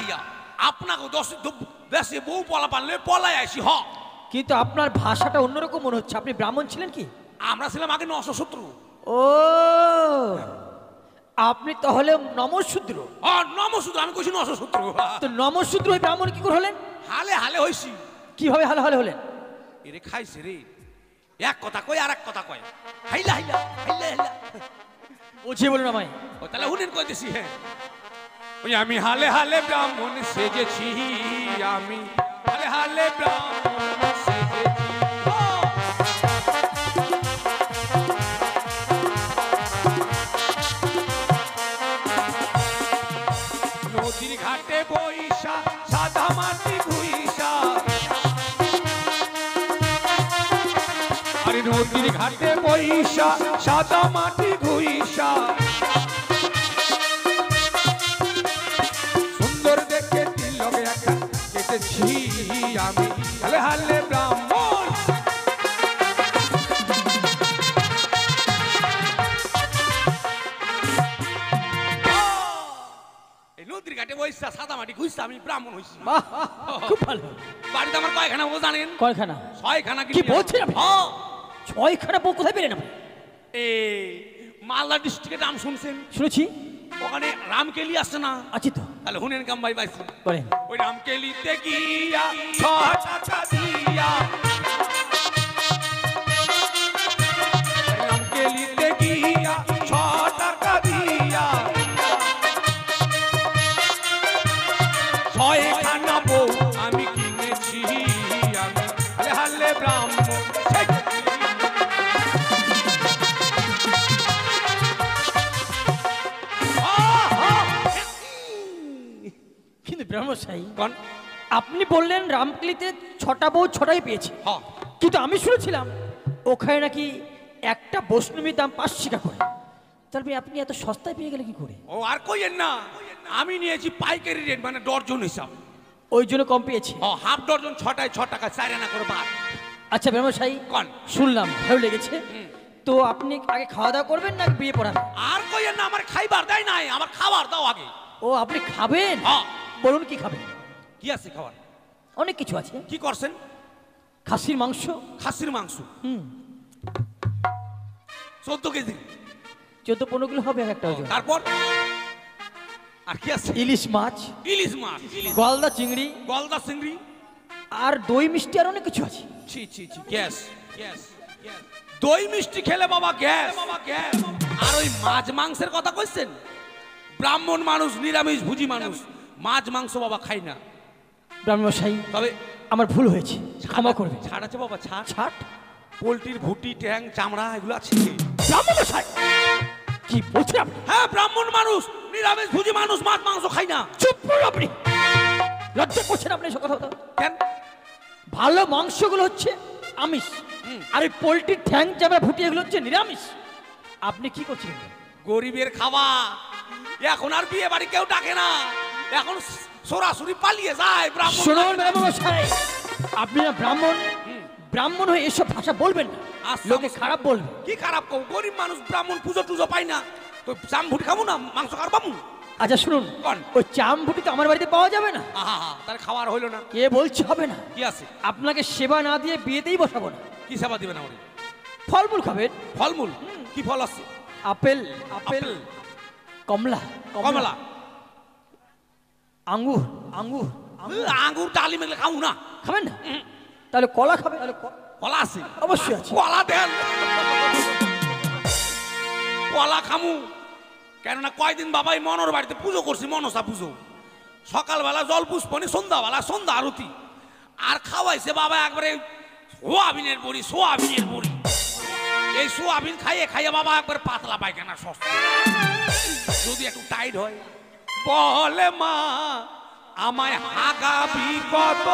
খাইয়া আপনাকে দশ দেশে বউ পলা পানলে পলাই আসি হ। কিন্তু আপনার ভাষাটা অন্যরকম মনে হচ্ছে, আপনি ব্রাহ্মণ ছিলেন কি? আমরা ছিলাম আগে 900 ও আপনি তাহলে নমশূদ্র। নমশূদ্র, আমি কইছি 900। তো নমশূদ্র ওই ব্রাহ্মণ কি করে হলেন? হালে হালে হইছি। কিভাবে হালে হালে হলেন? এরে খাইছে রে, এক কথা কই আর এক কথা কয়, হাইলা হাইলা হাইলা হাইলা। বুঝিয়ে বলুন আমায়। ও তাহলে হুনেন কইতেছি। হ্যাঁ ওই আমি হালে হালে ব্রাহ্মণ সেজেছি, আমি হালে হালে ব্রাহ্মণ সেজেছি। নদীর ঘাটে বইসা সাদা মাটি ঘুইসা, আরে নদীর ঘাটে বইসা সাদা মাটি ঘুইসা, সুন্দর দেখে তিলক একা কেটেছি আমি হালে হালে ব্রাহ্মণ। নদীর ঘাটে বইসা সাদা মাটি ঘুইসা আমি ব্রাহ্মণ হইছি। খুব ভালো। বাড়িতে আমার কয়খানা বউ জানেন? কয়খানা? 6খানা। কি বলছেন আপনি? 6খানা বউ কোথায় পেলেন আপনি? মালদা ডিস্ট্রিক্টের নাম শুনছেন? শুনেছি। ওখানে রামকেলি আছে না? আছি তো। তাহলে হুনেন কাম ভাই পাইছি বলেন। ওই রামকেলিতে গিয়া 6 টাকা দিয়া, রামকেলিতে গিয়া 6 টাকা দিয়া 6খানা বউ আমি কিনেছি আমি হালে হালে ব্রাহ্মণ। কিন্তু ব্রহ্মশাই আপনি বললেন রামকেলিতে 6টা বউ 6টাই পেয়েছে, কিন্তু আমি শুনেছিলাম ওখানে নাকি একটা বৈষ্ণবীর দাম 5 টাকা করে। তাহলে আপনি এত সস্তায় পেয়ে গেলে কি করে? ও আর কইেন না, আমি নিয়েছি পাইকারি রেট, মানে ডর্জন হিসাব, ওই জন্য কম পেয়েছি। হাফ ডর্জন 6টায় 6 টাকা, 4 আনা করে বাদ। আচ্ছা ব্রহ্মশাই শুনলাম ভালো লেগেছে, তো আপনি আগে খাওয়া দাওয়া করবেন না বিয়ে পড়াবেন? আর কইেন না, আমার খাইবার দেয় নাই, আমার খাবার দাও আগে। ও আপনি খাবেন? বলুন কি খাবেন? কি আছে খাবার? অনেক কিছু আছে। কি করছেন? খাসির মাংস। খাসির মাংস 14 কেজি। 14-15 কিলো হবে একটা ওজন। তারপর আর কি আছে? ইলিশ মাছ। ইলিশ মাছ, গলদা চিংড়ি। গলদা চিংড়ি আর দই মিষ্টি আর অনেক কিছু আছে। ছি ছি ছি, গ্যাস গ্যাস। দই মিষ্টি খেলে বাবা গ্যাস। আর ওই মাছ মাংসের কথা কইছেন? ব্রাহ্মণ মানুষ, নিরামিষ ভুজি মানুষ, মাছ মাংস বাবা খাই না। ব্রাহ্মণশাই তবে আমার ভুল হয়েছে, ক্ষমা করবেন। ছাড় আছে বাবা, ছাড়। ছাড়? পোলট্রির ভুটি, ট্যাং, চামড়া এগুলো আছে। ব্রাহ্মণশাই কি বলছেন আপনি? হ্যাঁ ব্রাহ্মণ মানুষ, নিরামিষ ভুজি মানুষ, মাছ মাংস খাই না। চুপ করুন আপনি, লজ্জা করছেন আপনি এসব কথা? কেন? ভালো মাংসগুলো হচ্ছে আমিষ, আর এই পোলট্রির ঠ্যাং, চামড়া, ভুটি এগুলো হচ্ছে নিরামিষ। আপনি কি করছেন? গরিবের খাওয়া। এখন আর বিয়ে বাড়ি কেউ ডাকে না, এখন সরাসরি পালিয়ে যায় ব্রাহ্মণ। শুনুন ব্রাহ্মণশাই, আপনি না ব্রাহ্মণ, ব্রাহ্মণ হয়ে এসব ভাষা বলবেন না, লোকে খারাপ বলবে। কি খারাপ কও? গরিব মানুষ, ব্রাহ্মণ পুজো টুজো পাই না, তো চাম ভুটি খাবো না, মাংস খার পাবো? আচ্ছা শুনুন, ওই চাম ভুটি তো আমার বাড়িতে পাওয়া যাবে না। তার খাওয়ার হইলো না। কে বলছে হবে না? কি আছে? আপনাকে সেবা না দিয়ে বিয়েতেই বসাবো না। কি সেবা দিবেন আমাকে? ফলমূল খাবেন। ফলমূল? কি ফল আছে? আপেল, আপেল, কমলা, কমলা, আঙ্গুর, আঙ্গুর। আঙ্গুর ডালিম এগুলো খাবো না। খাবেন না? তাহলে কলা খাবেন। কলা আছে? অবশ্যই আছে। কলা দেন, কলা খামু। কেননা কয়দিন বাবাই মনোর বাড়িতে পুজো করছি, মনসা পুজো। সকালবেলা জল পুষ্পনি, সন্ধ্যাবেলা সন্ধ্যা আরতি, আর খাওয়াইছে বাবা একবারে সোয়াবিনের বড়ি, সোয়াবিনের বড়ি। এই সোয়াবিন খাইয়ে খাইয়ে বাবা একবার পাতলা পায়খানা সস্তা। যদি একটু টাইট হয়, বলে মা আমায় হাগাবি কত,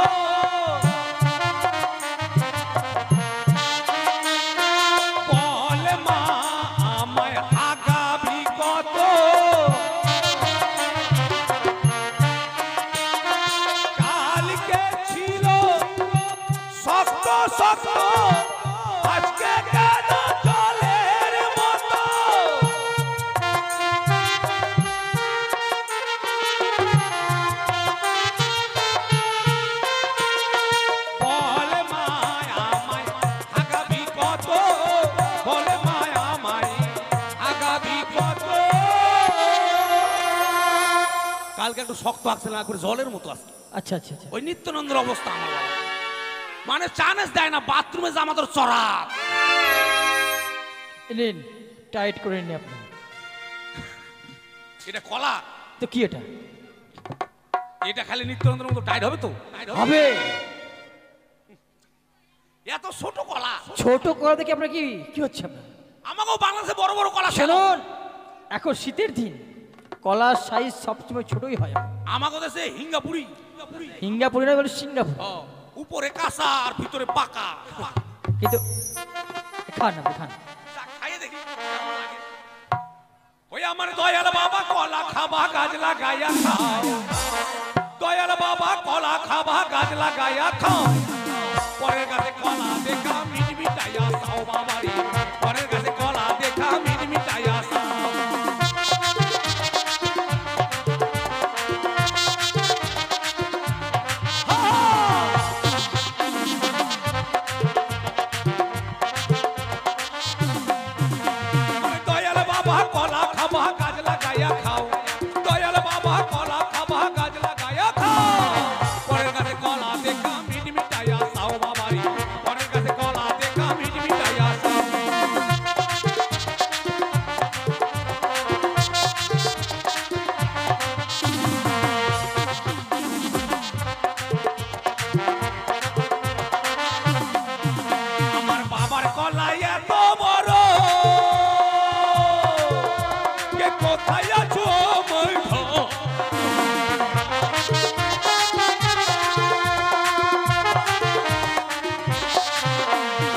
বলে মা আমায় হাগাবি কত, কালকে ছিল শক্ত শক্ত, আজকে কেন জলের মতো। কালকে একটু শক্ত আসছে না করে জলের মতো আসছে। আচ্ছা আচ্ছা আচ্ছা। ওই নিত্যানন্দের অবস্থা আমার বাবা। মানে চান্স দেয় না, বাথরুমে জামা তোর চড়া। নিন টাইট করে নিন আপনি। এটা কলা তো কি এটা? এটা খালি নিত্যানন্দের মতো টাইট হবে তো? হবে। এত ছোট কলা। ছোট কলা দেখে আপনার কি কি হচ্ছে আপনার? আমাকেও বাংলাদেশে বড় বড় কলা শুনুন, এখন শীতের দিন কলার সাইজ সবসময় ছোটই হয়। আমাকে দেশে হিঙ্গাপুরি। সিঙ্গাপুরি না বলে সিঙ্গাপুর। উপরে কাঁচা আর ভিতরে পাকা। কিন্তু খান আপনি খান। খাইয়ে দেখি কেমন লাগে। ওই আমার দয়াল বাবা কলা খাবা গাছ লাগাইয়া খাও। দয়াল বাবা কলা খাবা গাছ লাগাইয়া খাও। পরের গাছে কলা দেখা মিট মিটাইয়া খাও বাবারি। পরের গাছে কলা দেখা মিট মিটাইয়া খাও। দয়াল বাবা কলা খাবা গাছ লাগাইয়া খাও। দয়াল বাবা কলা খাবা গাছ লাগাইয়া খাও। পরের গাছে কলা দেখা মিট মিটাইয়া খাও বাবারি। পরের গাছে কলা দেখা মিট মিটাইয়া খাও। আমার বাবার কলা এত বড়, কে কোথায় আছো মই ঘর?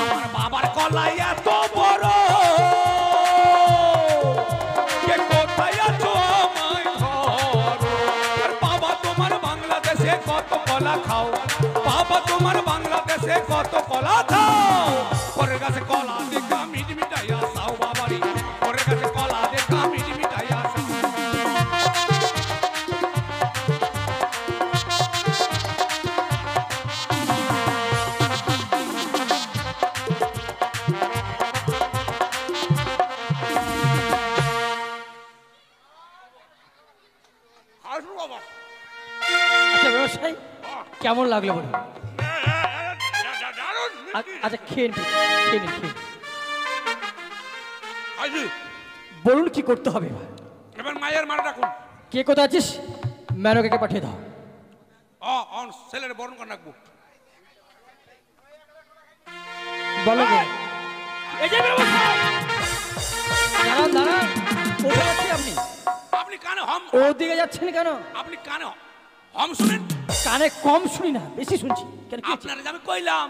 আমার বাবার কলা এত বড়, কে কোথায় আছো মই ঘর? আর বাবা তোমার বাংলাদেশে কত কলা খাও। বাবা তোমার বাংলাদেশে কত কলা খাও। পরের গাছে কলা দেখা মিট মিটাইয়া খাও বাবারি। পরের গাছে কলা দেখা মিট মিটাইয়া খাও। আসো বাবা। আচ্ছা ব্যবসায়ী কেমন লাগলো বলুন? দারুণ। আচ্ছা খেয়ে নিন, খেয়ে নিন, খেয়ে নিন। আসি। বলুন কি করতে হবে এবার? এবার মায়ের মারা ডাকুন। কে কোথায় আছিস? ম্যানকে পাঠিয়ে দাও। ছেলের বরণ করে রাখবো। বলো গো। এই যে ব্যবসায়ী দাঁড়ান দাঁড়ান, কোথায় আছেন আপনি? আপনি কানে হম। ওদিকে যাচ্ছেন কেন? আপনি কানে হম শুনেন। কানে কম শুনি না, বেশি শুনছি। কেন কি হচ্ছে? আপনারা যে আমি কইলাম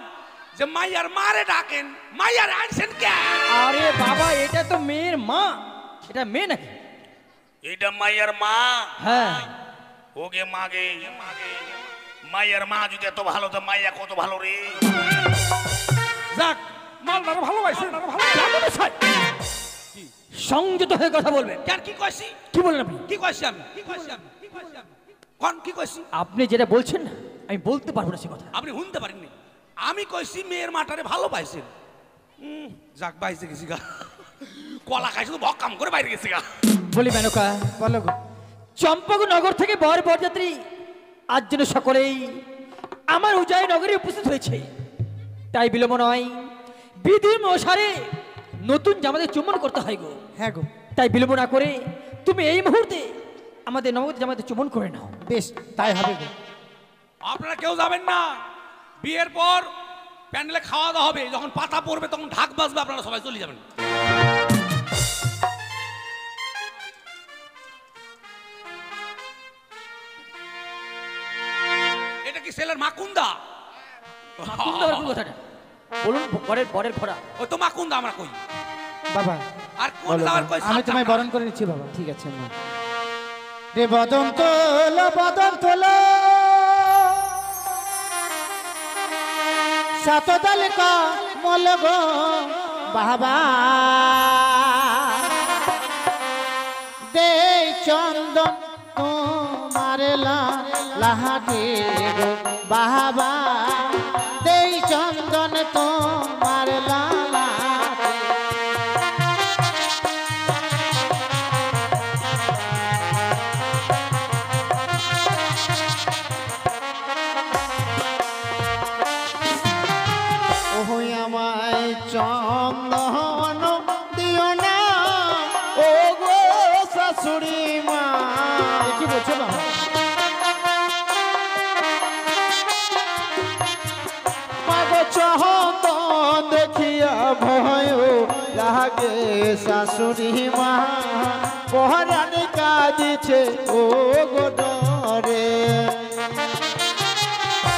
যে মাইয়ার মারে ডাকেন, মাইয়ার আনছেন কে? আরে বাবা, এটা তো মেয়ের মা। এটা মেয়ে নাকি? এটা মাইয়ার মা। হ্যাঁ। ওগে মাগে মাইয়ার মা যদি এত ভালো তো মাইয়া কত ভালো রে। যাক, মালদার ভালোবাসে। সংযত হয়ে কথা বলবেন। কেন কি কইছি? কি বলেন আপনি? কি কইছি আমি? কি কইছি আমি? কি কইছি আমি? কোন কি কইছি? আপনি যেটা বলছেন না, আমি বলতে পারবো না সে কথা। আপনি শুনতে পারেননি। আমি কইছি মেয়ের মাটারে ভালো পাইছেন। যাক বাইছে গেছি গা। কলা খাইছে তো ভক কাম করে বাইরে গেছি গা। বলি মেনকা, বলো গো। চম্পকনগর থেকে বরযাত্রী আজ যেন সকলেই আমার উজাই নগরে উপস্থিত হয়েছে। তাই বিলম্ব নয়, বিধির অনুসারে নতুন জামাতে চুম্বন করতে হয় গো। হ্যাঁ গো। তাই বিলম্ব না করে তুমি এই মুহূর্তে আমাদের নবগত জামাতে চুম্বন করে নাও। বেশ, তাই হবে গো। আপনারা কেউ যাবেন না। বিয়ের পর প্যান্ডেলে খাওয়া দাওয়া হবে, যখন পাতা পড়বে তখন ঢাক বাজবে, আপনারা সবাই চলে যাবেন। এটা কি ছেলের মাকুন্দা? মাকুন্দা আর কোন কথাটা বলুন। বরের ঘোড়া। ওই তো মাকুন্দা আমরা কই। বাবা আর কোন যাওয়ার কই? আমি তোমায় বরণ করে নিচ্ছি বাবা। ঠিক আছে মা। রে বদন তোলো সাতদাল কা মল গো বাবা দে চন্দন তোমার লাহাটি গো বাবা দে চন্দন তোমার লালাটি। লাগে শাশুড়ি মা পহরানি কাঁদিছে ও গো ডরে।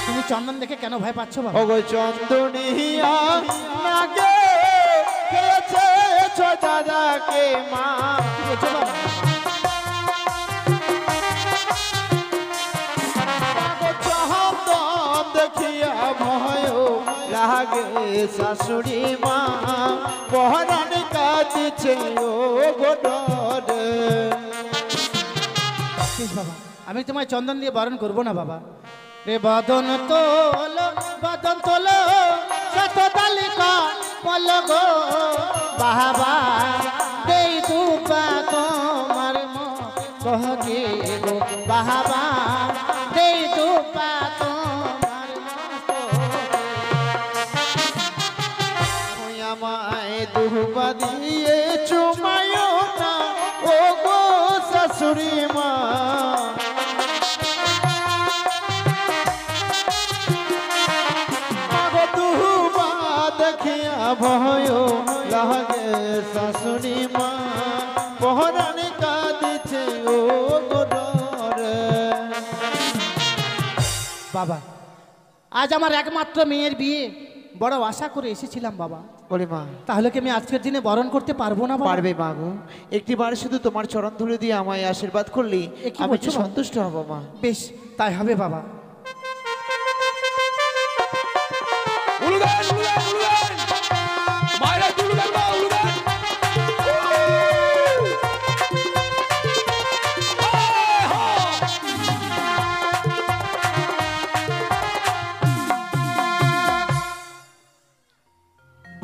তুমি চন্দন দেখে কেন ভয় পাচ্ছ বাবা? ও গো চন্দনিয়া নাগে খেয়েছে দাদাকে মা। কি বলছো বাবা? চন্দন দেখিয়া ভয় লাগে শাশুড়ি মা পহরানি কাঁদিছে ও গো ডরে। বাবা আমি তোমায় চন্দন দিয়ে বারণ করবো না বাবা। রে বদন তোলো শত তালিকা বল গো বাবা দেই দুপা তোমার কহে গো বাবা দেই দুপা তোমার আমায় দুপা দিয়ে চুমায় না ও গো শাশুড়ি মা। ভয় লাগে শাশুড়ি মা পহরানি কাঁদিছে ও গো ডরে। বাবা আজ আমার একমাত্র মেয়ের বিয়ে, বড় আশা করে এসেছিলাম বাবা। বলে মা তাহলে কি আমি আজকের দিনে বরণ করতে পারবো না? পারবে মা গো, একটিবার শুধু তোমার চরণ ধরে দিয়ে আমায় আশীর্বাদ করলেই আমি সন্তুষ্ট হব মা। বেশ তাই হবে বাবা।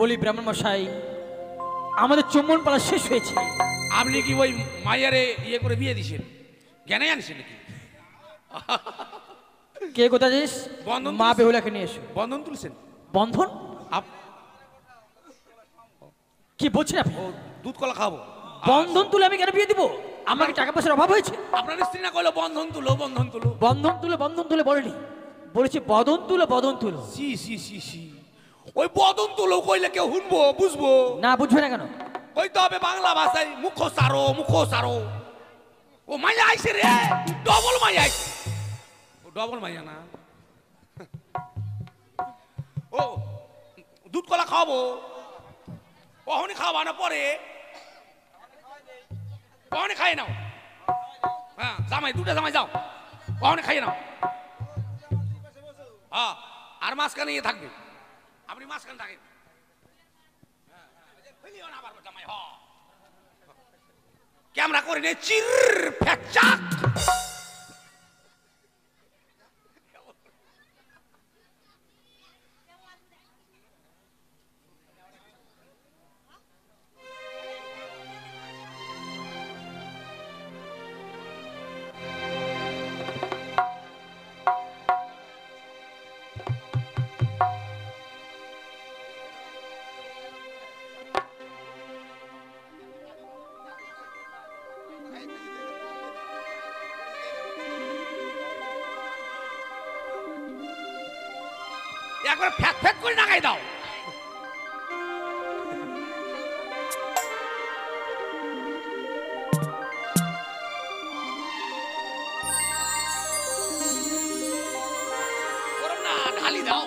বলি ব্রাহ্মণ মশাই আমাদের চুম্বন পালা শেষ হয়েছে। আপনি কি ওই মাইয়ারে ইয়ে করে বিয়ে দিছেন? জ্ঞানে আনছেন নাকি? কে কোথা যাস? মা বেহুলাকে নিয়ে এসো। বন্ধন তুলছেন? বন্ধন কি বলছেন আপনি? দুধ কলা খাবো। বন্ধন তুলে আমি কেন বিয়ে দিব? আমাকে টাকা পয়সার অভাব হয়েছে? আপনার স্ত্রী না কইলো বন্ধন তুলো বন্ধন তুলো? বন্ধন তুলে বলেনি, বলেছে বদন তুলো। সি সি সি সি ওই বদন তুলো কইলে কেউ শুনবো বুঝবো না? বুঝবে না কেন? কইতে হবে বাংলা ভাষায় মুখ সারো। ও মাইয়া আইছে রে, ডবল মাইয়া আইছে। ও ডবল মাইয়া না। ও দুধ কলা খাওয়াবো, কখনই খাওয়া না পরে কখনই খাই নাও। হ্যাঁ জামাই দুটা জামাই যাও, কখনই খাইয়ে নাও। হ্যাঁ আর মাঝখানে ইয়ে থাকবে, আপনি মাঝখানে থাকেন। ক্যামেরা করে নে চির ফ্যাকচাক। একবার ফ্যাক ফ্যাক করে নাগাই দাও। না ঢালি দাও।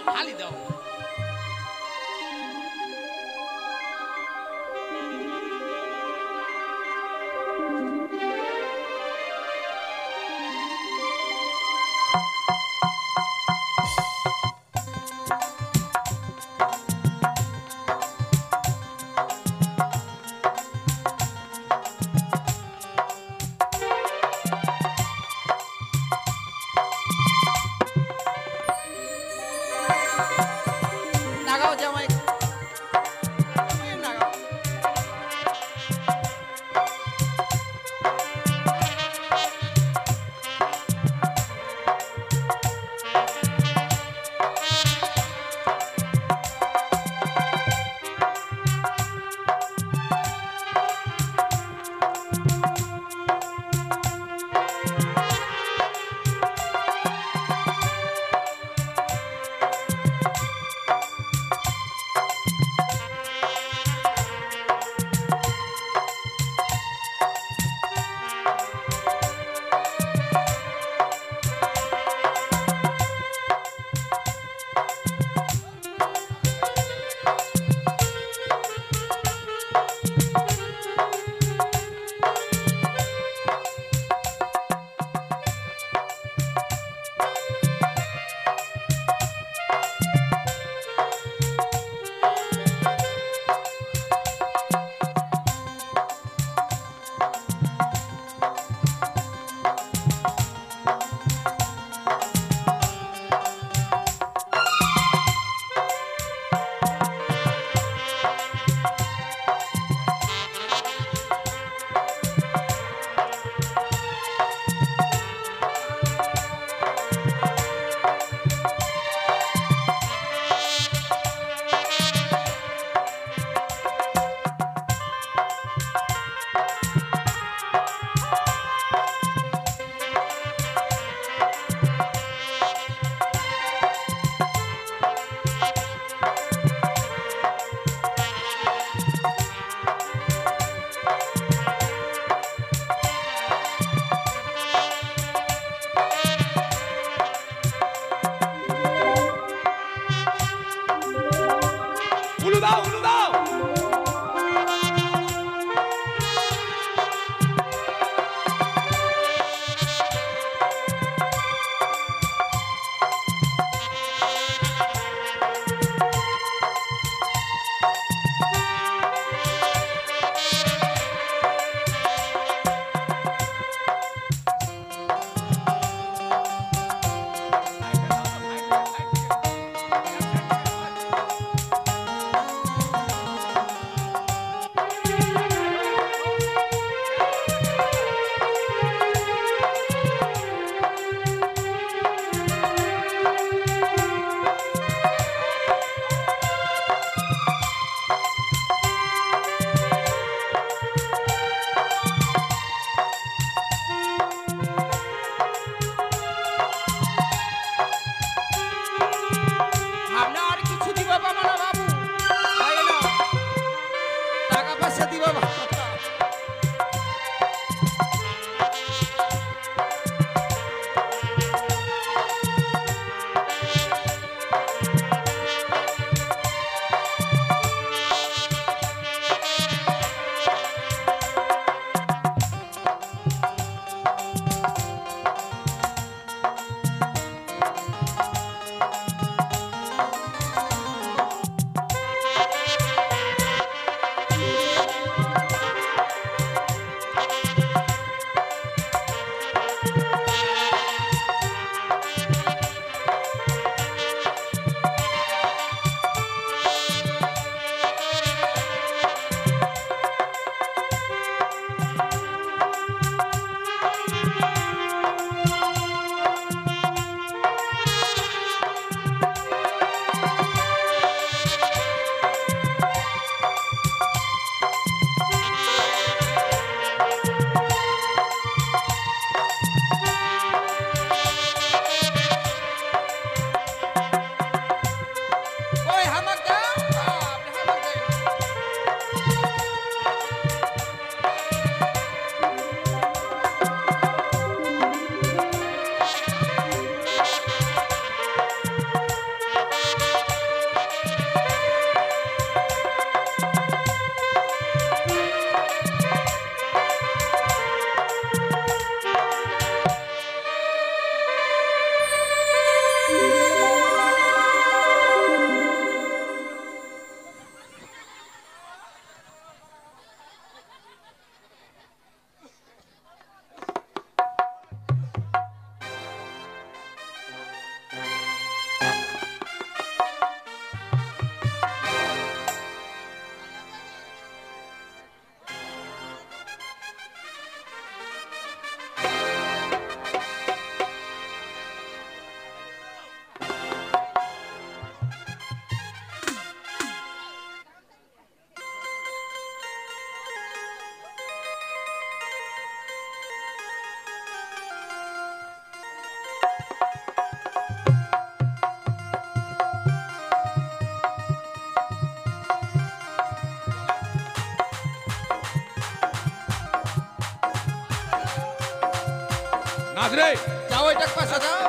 রে? যাও এটা পাশে যাও।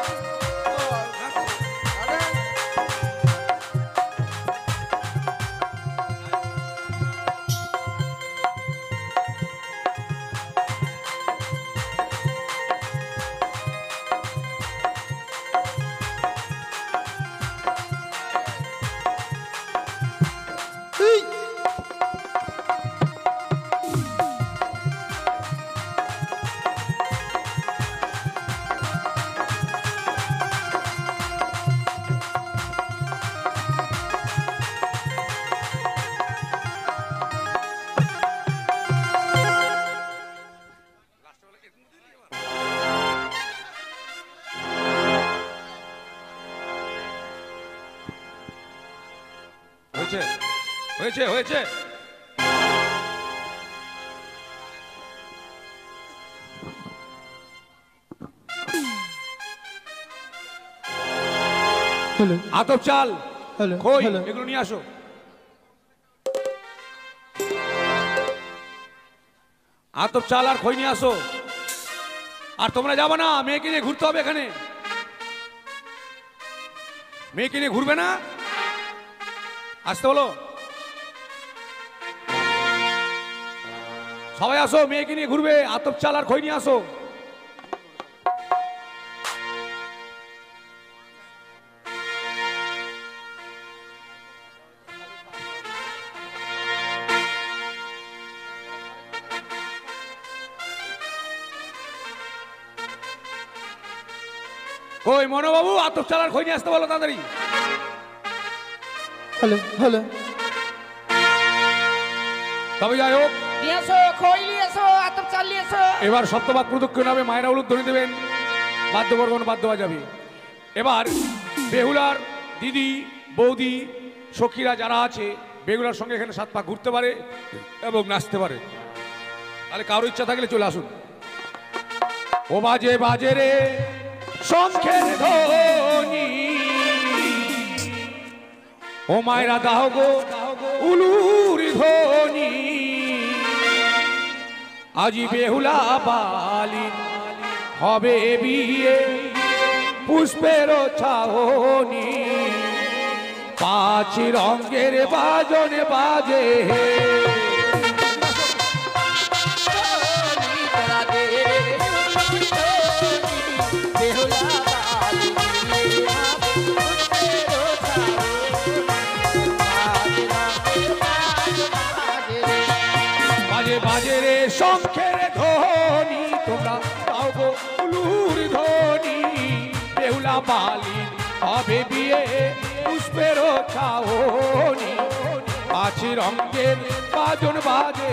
হয়েছে হয়েছে হয়েছে। আতপ চাল, খই এগুলো নিয়ে আসো। আতপ চাল আর খই নিয়ে আসো। আর তোমরা যাবে না, মেয়েকে নিয়ে ঘুরতে হবে এখানে। মেয়েকে নিয়ে ঘুরবে না, আসতে বলো। সবাই আসো, মেয়েকে নিয়ে ঘুরবে। আতপ চাল আর খই নিয়ে আসো। কই মনোবাবু, আতপ চাল আর খই নিয়ে আসতে বলো তাড়াতাড়ি। Hello hello. তবে যাই হোক, নিয়ে এসো, খই নিয়ে এসো, আতপ চাল নিয়ে এসো। এবার সপ্তপাক প্রদক্ষিণ হবে, মায়েরা উলুধ্বনি দেবেন, বাদ্যবর্গণ বাদ্য বাজাবে। এবার বেহুলার দিদি বৌদি সখীরা যারা আছে বেহুলার সঙ্গে এখানে 7 পাক ঘুরতে পারে এবং নাচতে পারে। তাহলে কারো ইচ্ছা থাকলে চলে আসুন। ও বাজে বাজে রে শঙ্খের ধ্বনি, ও মায়েরা দাও গো উলুর ধ্বনি, আজি বেহুলা বালিন হবে বিয়ে, পুষ্পের ছাওনি, 5 রঙের বাজন বাজে। বাজে বাজে রে শঙ্খের ধ্বনি, তোমরা দাও গো উলুর ধ্বনি, বেহুলা বালিন হবে বিয়ে, পুষ্পের ছাওনি, 5 রঙের বাজন বাজে।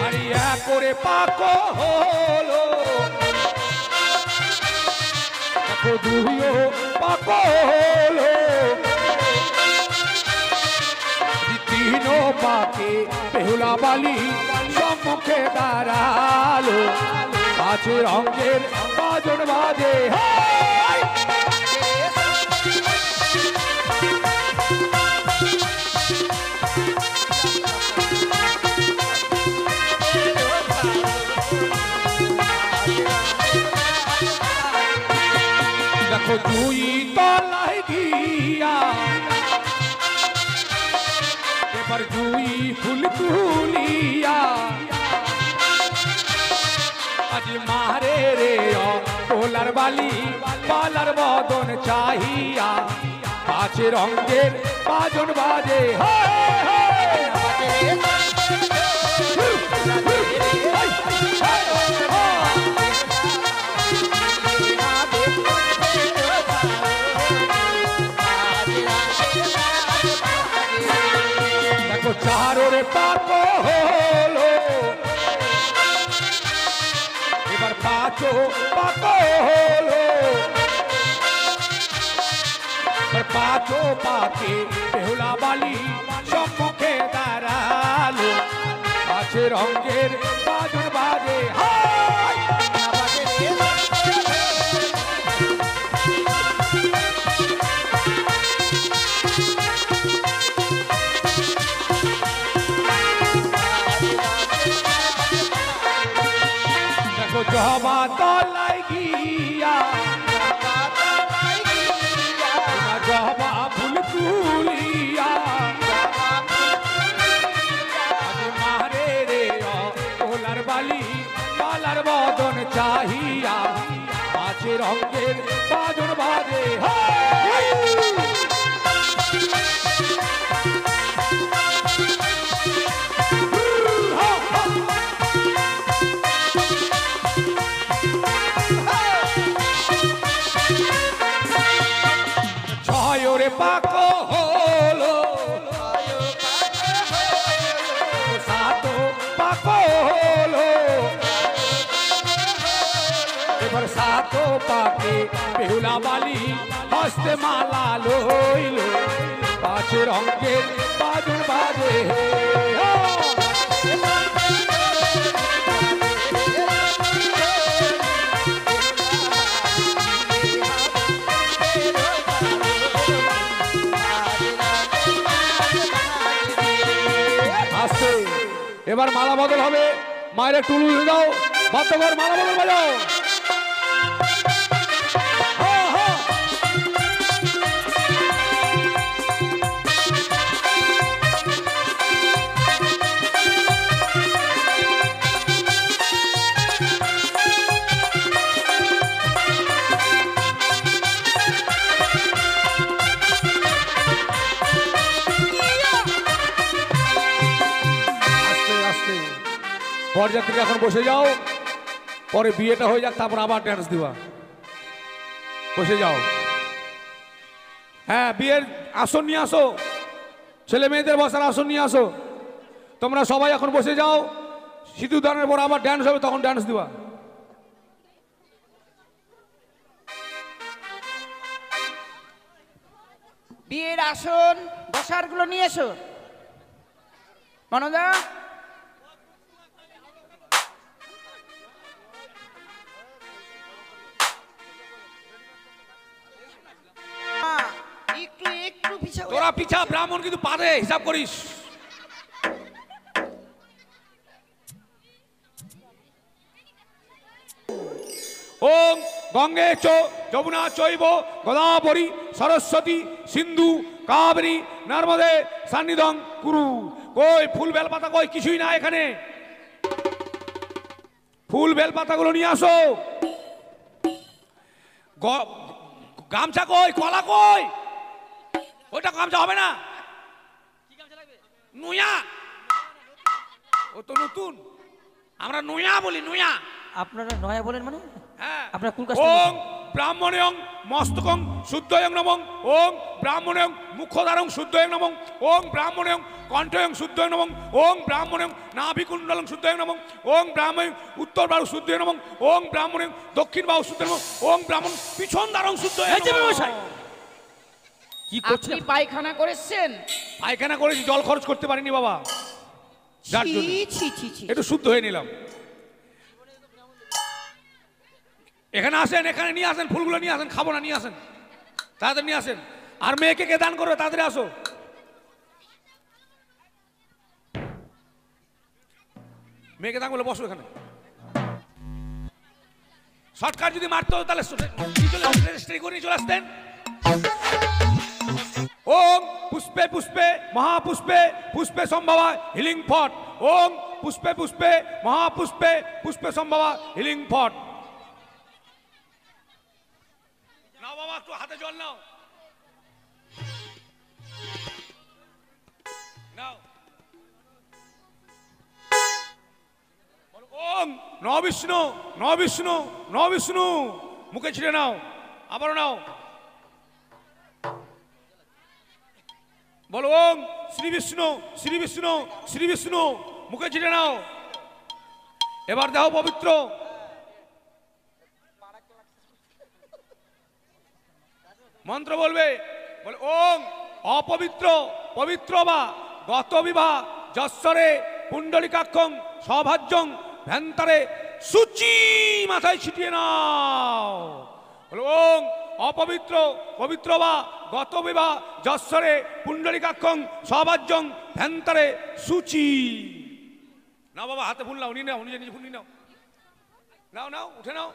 আরিয়া করে পাক হলো, দেখো দুইও পাক হলো, 3 পাকে বেহুলা বালি সম্মুখে দাঁড়ালো, 5 রঙের বাজন বাজে। দেখো 2 তলায় গিয়া এবার 2 ফুল তুলিয়া, আজ মারে রে পোলার বালি পালার বদন চাহিয়া, 5 রঙের বাজন বাজে। দেখো 4 পাক হলো, এবার 5 পাক হলো, 5 পাকে বেহুলা বালি সম্মুখে দাঁড়ালো, 5 রঙের বাজন বাজে। বাজন বাজে ছয় ওরে পাক হলো সাত পাক হলো এবার সাত পাকে বেহুলা বালি হস্তে মালা লইল পাঁচ রঙের বাজন বাজে আসছে এবার মালা বদল হবে মায়ের টুলু দাও বাদ্যকর মালা বদল বাজাও বরযাত্রীরা এখন বসে যাও পরে বিয়েটা হয়ে যাক তারপর আবার ড্যান্স দিবা বসে যাও হ্যাঁ বিয়ের আসন নিয়ে আসো ছেলে মেয়েদের বসার আসন নিয়ে আসো তোমরা সবাই এখন বসে যাও সিঁদুরদানের পর আবার ড্যান্স হবে তখন ড্যান্স দিবা বিয়ের আসন বসার গুলো নিয়ে এসো মনোদা একটু একটু পিছা তোরা পিছা ব্রাহ্মণ কিন্তু পারে হিসাব করিস ওম গঙ্গে চ যমুনা চৈব গোদাবরী সরস্বতী সিন্ধু কাবেরী নর্মদে সান্নিধ্যং কুরু কই ফুল বেলপাতা কই কিছুই না এখানে ফুল বেলপাতাগুলো নিয়ে আসো গামছা কই কলা কই ওইটা গামছা হবে না নুয়া ও তো নতুন আমরা নুয়া বলি নুয়া আপনারা নয়া বলেন মানে হ্যাঁ আপনারা কোন কাজ ওং ব্রাহ্মণেয়ং মস্তকং শুদ্ধয়ং নমঃ ওং ব্রাহ্মণেয়ং মুখদারং শুদ্ধয়ং নমঃ ওং ব্রাহ্মণেয়ং কণ্ঠয়ং শুদ্ধয়ং নমঃ ওং ব্রাহ্মণেয়ং নাভিকুণ্ডলং শুদ্ধয়ং নমঃ ওং ব্রাহ্মণেয়ং উত্তর বাহু শুদ্ধয়ং নমঃ ওং ব্রাহ্মণেয়ং দক্ষিণ বাহু শুদ্ধয়ং নমঃ ওং ব্রাহ্মণ পিছন দ্বারং শুদ্ধয়ং নমঃ কি করছেন আপনি পায়খানা করেছেন পায়খানা করেছি জল খরচ করতে পারিনি বাবা যার ছি জন্য ছি ছি ছি একটু শুদ্ধ হয়ে নিলাম এখানে আসেন এখানে নিয়ে আসেন ফুলগুলো নিয়ে আসেন খাবো না নিয়ে আসেন তাদের নিয়ে আসেন আর মেয়েকে কে দান করবে তাদের আসো মেয়েকে দান করলে বসো এখানে শর্টকাট যদি মারতে হতো তাহলে রেজিস্ট্রি করে চলে আসতেন ওম পুষ্পে পুষ্পে মহাপুষ্পে পুষ্পে সম্ভবা হিলিং ফট ওম পুষ্পে পুষ্পে মহাপুষ্পে পুষ্পে সম্ভবা হিলিং ফট নাও বাবা একটু হাতে জল নাও নাও ওম ন বিষ্ণু ন বিষ্ণু ন বিষ্ণু মুখে ছিঁড়ে নাও আবারও নাও বলো ওম শ্রী বিষ্ণু শ্রী বিষ্ণু শ্রী বিষ্ণু মুখে ছিঁড়ে নাও এবার দেহ পবিত্র মন্ত্র বলবে বলে ওম অপবিত্র পবিত্র বা গত বিবাহ যশ্বরে পুণ্ডলিকাক্ষং সভাজ্যং ভ্যান্তরে সূচি মাথায় ছিটিয়ে নাও বলে ওম অপবিত্র পবিত্র বা গত বিবাহ যশ্বরে পুণ্ডলিকাক্ষং সভাজ্যং ভ্যান্তরে সূচি নাও বাবা হাতে ফুল নাও নিয়ে নাও নিজে নিজে ফুল নিয়ে নাও নাও নাও উঠে নাও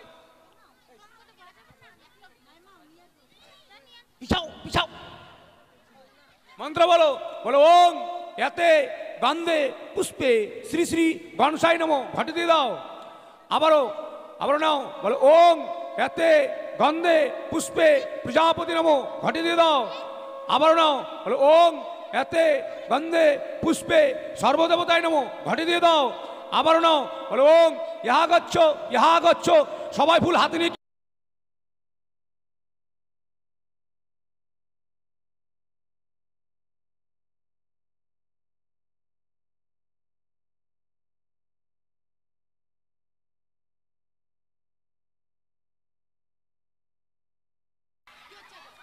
পিছাও পিছাও মন্ত্র বলো বলো ওম এতে গন্ধে পুষ্পে শ্রী শ্রী গণসাই নমঃ ঘটে দিয়ে দাও আবারও আবারও নাও বলো ওম এতে গন্ধে পুষ্পে প্রজাপতি নমো, ঘটে দিয়ে দাও। আবারও নাও, বলো ওং এতে গন্ধে পুষ্পে সর্বদেবতায় নমো, ঘটে দিয়ে দাও। আবারও নাও, বলো ওং ইহা গচ্ছ ইহা গচ্ছ। সবাই ফুল হাতে নিয়ে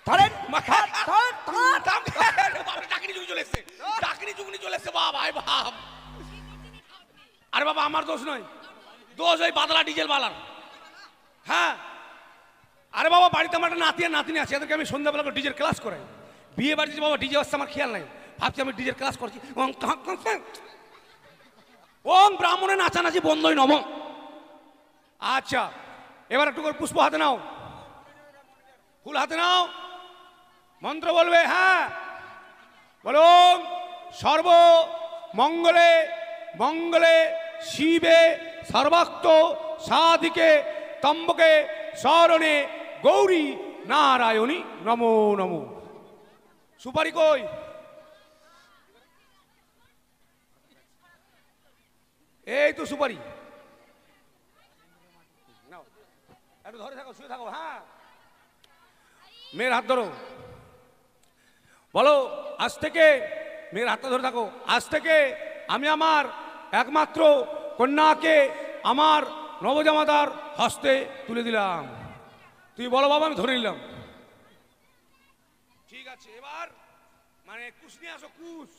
ধরেন ডাকিনি যুগনি চলে এসছে, ডাকিনি যুগনি চলে এসছে। বাপ আয় বাপ, আরে বাবা আমার দোষ নয়, দোষ ওই বাদলা ডিজেল বালার। হ্যাঁ, আরে বাবা বাড়িতে আমার একটা নাতি আর নাতিনি আছে, এদেরকে আমি সন্ধ্যাবেলা করে ডিজের ক্লাস করাই। বিয়ে বাড়িতে বাবা ডিজে আসছে আমার খেয়াল নাই, ভাবছি আমি ডিজের ক্লাস করছি। ওম ব্রাহ্মণে নাচানাচি বন্ধই নম। আচ্ছা, এবার একটু করে পুষ্প হাতে নাও, ফুল হাতে নাও, মন্ত্র বলবে। হ্যাঁ বলো সর্ব মঙ্গলে মঙ্গলে শিবে সর্বাক্ত সাধিকে তম্বকে শরণে গৌরী নারায়ণী নমো নমো। সুপারি কই? এই তো সুপারি, নাও একটু ধরে থাকো, শুয়ে থাকো। হ্যাঁ, মেয়ের হাত ধরো, বলো আজ থেকে, মেয়ের হাতটা ধরে থাকো, আজ থেকে আমি আমার একমাত্র কন্যাকে আমার নবজামাতার হস্তে তুলে দিলাম। তুই বলো বাবা, আমি ধরে নিলাম। ঠিক আছে, এবার মানে কুশ নিয়ে আসো, কুশ।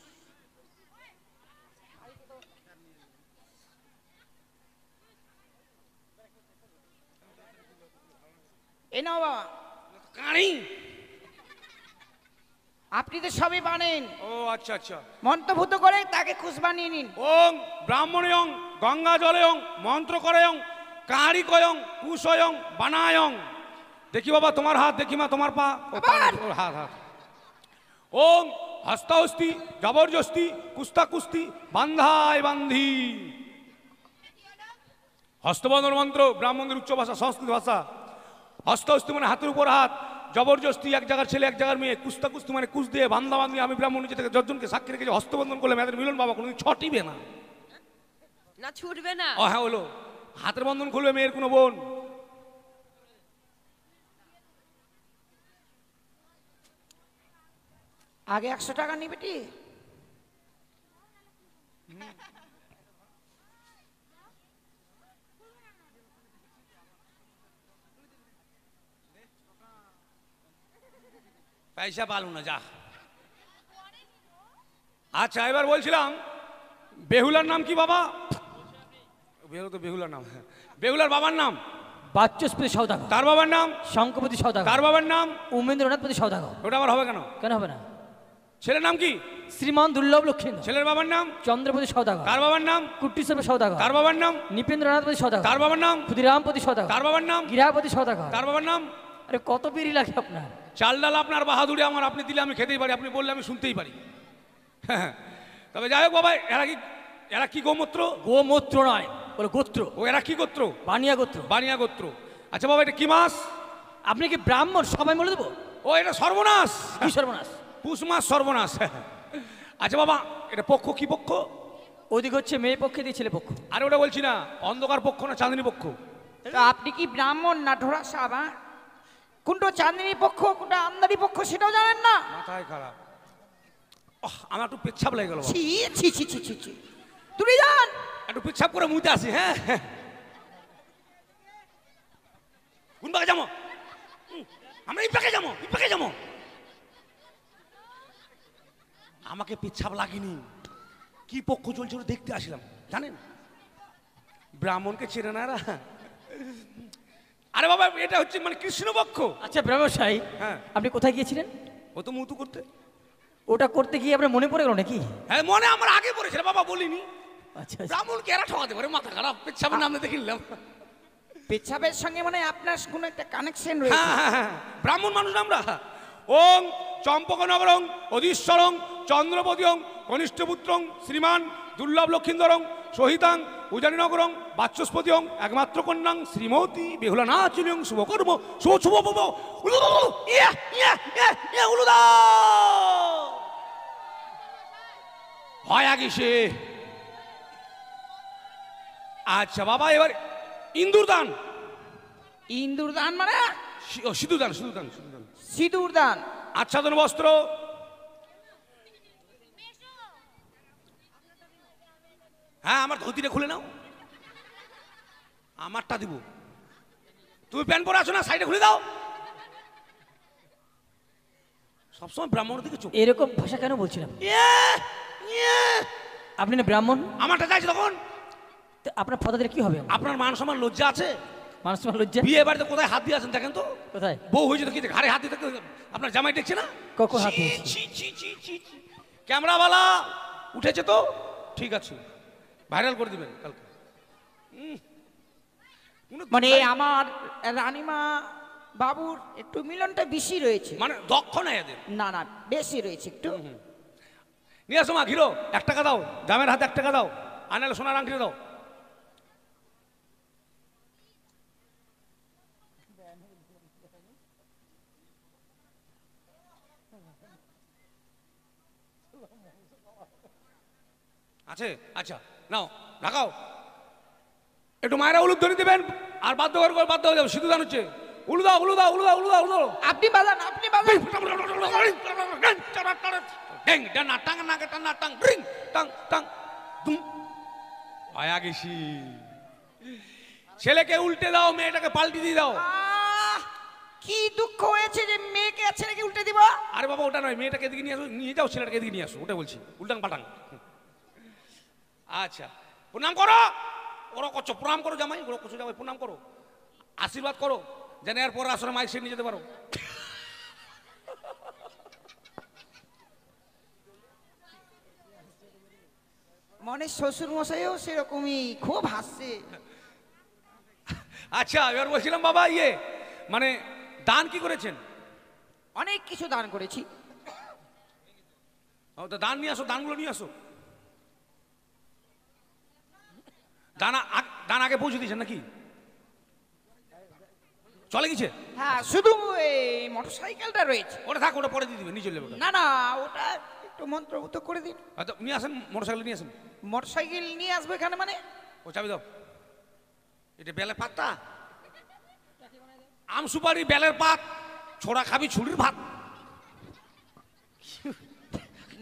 এ নাও বাবা কানি, আপনি তো সবই বানেন, ও আচ্ছা আচ্ছা। মন্ত্রভূত করে তাকে খুশ বানিয়ে নিন। ওং ব্রাহ্মণয়ং গঙ্গা জলয়ং মন্ত্র করয়ং কারিকয়ং কুশয়ং বানায়ং। দেখি বাবা তোমার হাত, দেখি মা তোমার পা, ওর হাত হাত। ওং হস্তাহস্তি জবরদস্তি কুস্তা কুস্তি বান্ধায় বান্ধি। হস্তবন্ধন মন্ত্র ব্রাহ্মণদের উচ্চ ভাষা, সংস্কৃত ভাষা। হস্তহস্তি মানে হাতের উপর হাত, জবরদস্তি এক জায়গার ছেলে এক জায়গার মেয়ে, কুস্তা কুস্তি মানে কুচ দিয়ে, বান্ধা বান্ধি। আমি ব্রাহ্মণ নিজে থেকে যতজনকে সাক্ষী রেখেছি হস্তবন্ধন করলে মেয়েদের মিলন বাবা কোনোদিন ছটিবে না, না ছুটবে না। ও হ্যাঁ হলো, হাতের বন্ধন খুলবে মেয়ের কোনো বোন। আগে 100 টাকা নিবে টি। পয়সা পালু না যা। আচ্ছা এবার বলছিলাম বেহুলার নাম কি বাবা? বেহুলার নাম, বেহুলার বাবার নাম বাচস্পতি সওদাগর। তার বাবার নাম শঙ্করপতি সওদাগর। তার বাবার নাম উমেন্দ্রনাথপতি সওদাগর। ওটা আবার হবে কেন? কেন হবে না? ছেলের নাম কি? শ্রীমান দুর্লভ লক্ষ্মীন্দর। ছেলের বাবার নাম চন্দ্রপতি সওদাগর। তার বাবার নাম কুট্টিশ্বর সওদাগর। তার বাবার নাম নৃপেন্দ্রনাথপতি সওদাগর। তার বাবার নাম ক্ষুদিরামপতি সওদাগর। তার বাবার নাম গিরাপতি সওদাগর। তার বাবার নাম। আরে কত বিড়ি লাগে আপনার? চাল ডাল আপনার বাহাদুরি আমার, আপনি দিলে আমি খেতেই পারি, আপনি বললে আমি শুনতেই পারি। তবে যাই হোক বাবা, এরা কি গোমূত্র? গোমূত্র নয়, বলে গোত্র। ও এরা কি গোত্র? বানিয়া গোত্র। বানিয়া গোত্র। আচ্ছা বাবা এটা কি মাস? আপনি কি ব্রাহ্মণ সবাই বলে দেবো? ও এটা সর্বনাশ। কি সর্বনাশ? পুষ মাস সর্বনাশ। আচ্ছা বাবা এটা পক্ষ কি পক্ষ? ওদিকে হচ্ছে মেয়ে পক্ষে দিয়ে ছেলে পক্ষ। আরে ওটা বলছি না, অন্ধকার পক্ষ না চাঁদনী পক্ষ? তা আপনি কি ব্রাহ্মণ না ঢোড়া সাহেব? কোনটা চাঁদনী পক্ষ কোনটা আমদানি পক্ষ সেটাও জানেন না? মাথায় খারাপ। আমার একটু পেচ্ছাপ লেগে গেল। ছি ছি ছি ছি ছি ছি, তুমি যান একটু পেচ্ছাপ করে মুতে আসি। হ্যাঁ কোন পাকে যাবো? আমরা এই পাকে যাবো, এই পাকে যাবো। আমাকে পেচ্ছাপ লাগেনি, কি পক্ষ চলছে ওটা দেখতে আসলাম জানেন। ব্রাহ্মণকে চেনে না এরা। আরে বাবা এটা হচ্ছে মানে কৃষ্ণপক্ষ। আচ্ছা ব্রাহ্মণ সাহেব, হ্যাঁ আপনি কোথায় গিয়েছিলেন? ও তো মুতু করতে। ওটা করতে গিয়ে আপনার মনে পড়ে গেল নাকি? হ্যাঁ মনে আমার আগে পড়েছিল বাবা, বলিনি। আচ্ছা আচ্ছা। ব্রাহ্মণকে এরা ঠকাতে পারে, মাথা খারাপ। পেচ্ছাপের নামে দেখে নিলাম। পেছাবের সঙ্গে মানে আপনার কোনো একটা কানেকশন হ্যাঁ রয়েছে। হ্যাঁ হ্যাঁ, ব্রাহ্মণ মানুষ আমরা। ওং চম্পকনগরং অধীশ্বরং চন্দ্রপতিং কনিষ্ঠপুত্রং শ্রীমান দুর্লভ লক্ষিন্দরং সহিতাং উজানিনগরং বাচস্পতিং একমাত্র কন্যাং শ্রীমতী বেহুলা না চিলিং শুভকর্ম শুভ শুভ শুভ উলুদা ভয় আগিসে। আচ্ছা বাবা, এবার ইন্দুর দান। ইন্দুর দান মানে সিঁদুর দান, সিঁদুর দান, সিঁদুর দান। সিঁদুর দান, আচ্ছাদন বস্ত্র। হ্যাঁ, আমার ধুতিটা খুলে নাও, আমারটা দিব। তুমি প্যান্ট পরে আছো না, সাইডে খুলে দাও। সবসময় ব্রাহ্মণের দিকে চোখ। এরকম ভাষা কেন বলছিলাম? আপনি না ব্রাহ্মণ? আমারটা চাইছে তখন। তো আপনার ফটো দিলে কি হবে? আপনার মান সম্মান লজ্জা আছে? মানুষ তোমার লজ্জা? বিয়ে বাড়িতে কোথায় হাত দিয়ে আছেন দেখেন তো। কোথায়? বউ হয়েছে তো কি ঘাড়ে হাত দিতে আপনার জামাই দেখছে না? কখন হাত ছি, দিয়েছি? ছি, ছি, ছি, ছি, ছি। ক্যামেরাওয়ালা উঠেছে তো, ঠিক আছে, ভাইরাল করে দিবেন কালকে। মানে আমার রানীমা বাবুর একটু মিলনটা বেশি রয়েছে। মানে দক্ষ নাই এদের। না না, বেশি রয়েছে একটু। নিয়ে আসো মা, ঘিরো 1 টাকা দাও, জামের হাতে 1 টাকা দাও, আর নাহলে সোনার আংটি দাও। আছে? আচ্ছা নাও, ঢাকাও। একটু মায়েরা উলুধ্বনি দেবেন, আর বাধ্য করে বাধ্য হয়ে যাবে। সিধু দান হচ্ছে, উলু দাও, উলু দাও, উলু দাও, উলু দাও, উলু দাও। আপনি বাজান, আপনি বাজান। ছেলেকে উল্টে দাও, মেয়েটাকে পাল্টি দিয়ে দাও। কি দুঃখ হয়েছে যে মেয়েকে আর ছেলেকে উল্টে দিব? আরে বাবা, ওটা নয়, মেয়েটাকে এদিকে নিয়ে আসো, নিয়ে যাও, ছেলেটাকে এদিকে নিয়ে আসো, ওটা বলছি, উল্টাং পাটাং। আচ্ছা, প্রণাম করো। ওরা করছো, প্রণাম করো জামাই, ওরা করছো জামাই, প্রণাম করো, আশীর্বাদ করো, যেন এরপর আসলে মাইক সেট নিয়ে যেতে পারো। মনে শ্বশুর মশাইও সেরকমই খুব হাসছে। আচ্ছা, এবার বলছিলাম বাবা, মানে দান কি করেছেন? অনেক কিছু দান করেছি। তো দান নিয়ে আসো, দানগুলো নিয়ে আসো। দান আগে পৌঁছে দিয়েছেন নাকি? চলে গেছে? হ্যাঁ, শুধু এই মোটরসাইকেলটা রয়েছে। ওটা থাক, ওটা পরে দিয়ে দিবে, নিচে লেবে। না না, ওটা একটু মন্ত্রমুগ্ধ করে দিন। নিয়ে আসেন, মোটরসাইকেল নিয়ে আসেন। মোটরসাইকেল নিয়ে আসবে এখানে মানে? ও চাবি দাও। এটা বেলের পাতটা, আম সুপারি বেলের পাত, ছোড়া খাবি ছুরির ভাত।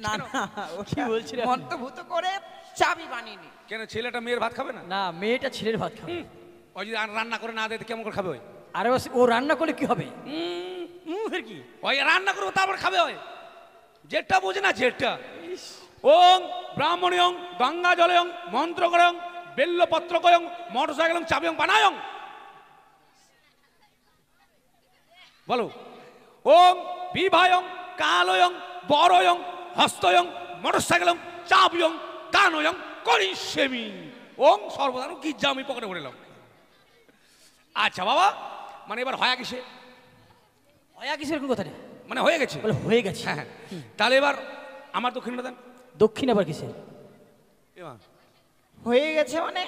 না না, কি বলছিলেন? মন্ত্রভূত করে চাবি বানিয়ে নি। কেন, ছেলেটা মেয়ের ভাত খাবে না? না, মেয়েটা ছেলের ভাত খাবে। ওই যদি রান্না করে না দেয় কেমন করে খাবে? ওই আরে ও রান্না করলে কি হবে? কি ওই রান্না করবো তারপর খাবে। ওই যেটা বোঝে না, যেটা। ওং ব্রাহ্মণীয়ং গঙ্গা জলয়ং মন্ত্র করং বেল্লপত্র কয়ং মোটরসাইকেলং চাবিয়ং বানায়ং। বলো। ওং বিভায়ং কালয়ং বরয়ং হস্তয়ং মোটরসাইকেলং চাবিয়ং দানয়ং করিষ্যামি। ওং সর্বদান গির্জা আমি পকেটে ভরেলাম। আচ্ছা বাবা, মানে এবার হয়া কিসে? হয়া কিসের কথা? মানে হয়ে গেছে? বলে হয়ে গেছে। হ্যাঁ, তাহলে এবার আমার দক্ষিণটা দেন। দক্ষিণ আবার কিসের? হয়ে গেছে মানে?